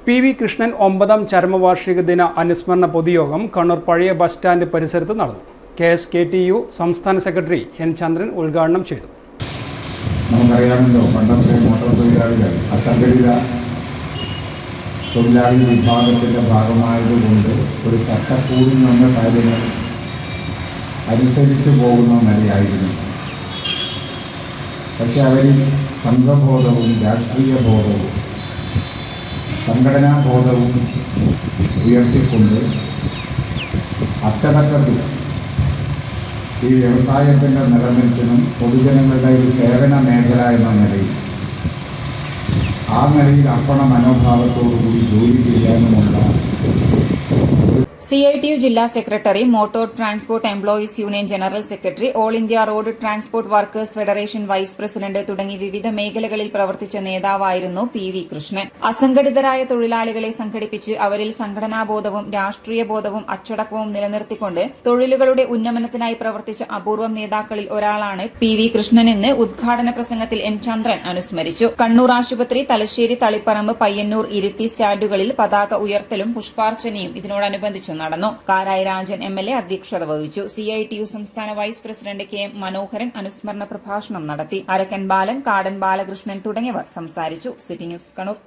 PV Krishnan 9ാം ചരമവാർഷിക ദിന അനുസ്മരണ പൊതുയോഗം കണ്ണൂർ പഴയ ബസ് സ്റ്റാൻഡ് പരിസരത്ത് നടന്നു. KSKTU സംസ്ഥാന സെക്രട്ടറി N. ചന്ദ്രൻ ഉദ്ഘാടനം ചെയ്തു. നമുക്കറിയാമല്ലോ, പണ്ടത്തെ മോട്ടോർ തൊഴിലാളികൾ അസംഘടിത തൊഴിലാളി വിഭാഗത്തിൻ്റെ ഭാഗമായതുകൊണ്ട് ഒരു ചട്ടക്കൂടിൽ നിന്ന് കാര്യങ്ങൾ അനുസരിച്ച് പോകുന്ന നിലയായിരുന്നു. പക്ഷെ അവരിൽ സംഘബോധവും രാഷ്ട്രീയ ബോധവും സംഘടനാ ബോധവും ഉയർത്തിക്കൊണ്ട് അച്ചടക്കത്തിൽ ഈ വ്യവസായത്തിൻ്റെ നിലനിൽപ്പിനും പൊതുജനങ്ങളുടെ ഒരു സേവന മേഖല എന്ന നിലയിൽ ആ നിലയിൽ അർപ്പണ മനോഭാവത്തോടുകൂടി ജോലി ചെയ്യാനുമുള്ള CITU ജില്ലാ secretary, motor transport employees union general secretary, all India road transport workers federation vice president തുടങ്ങി വിവിധ മേഖലകളിൽ പ്രവർത്തിച്ച നേതാവായിരുന്നു PV കൃഷ്ണൻ. അസംഘടിതരായ തൊഴിലാളികളെ സംഘടിപ്പിച്ച് അവരിൽ സംഘടനാബോധവും രാഷ്ട്രീയ ബോധവും അച്ചടക്കവും നിലനിർത്തിക്കൊണ്ട് തൊഴിലുകളുടെ ഉന്നമനത്തിനായി പ്രവർത്തിച്ച അപൂർവം നേതാക്കളിൽ ഒരാളാണ് PV കൃഷ്ണനെന്ന് ഉദ്ഘാടന പ്രസംഗത്തിൽ N. ചന്ദ്രൻ അനുസ്മരിച്ചു. കണ്ണൂർ ആശുപത്രി, തലശ്ശേരി, തളിപ്പറമ്പ്, പയ്യന്നൂർ, ഇരിട്ടി സ്റ്റാൻഡുകളിൽ പതാക ഉയർത്തലും പുഷ്പാർച്ചനയും ഇതിനോടനുബന്ധിച്ചു നടന്നു. കാരായി രാജൻ MLA അധ്യക്ഷത വഹിച്ചു. CITU സംസ്ഥാന വൈസ് പ്രസിഡന്റ് KM മനോഹരൻ അനുസ്മരണ പ്രഭാഷണം നടത്തി. അരക്കൻ ബാലൻ, കാടൻ ബാലകൃഷ്ണൻ തുടങ്ങിയവർ സംസാരിച്ചു. City news, Kannur.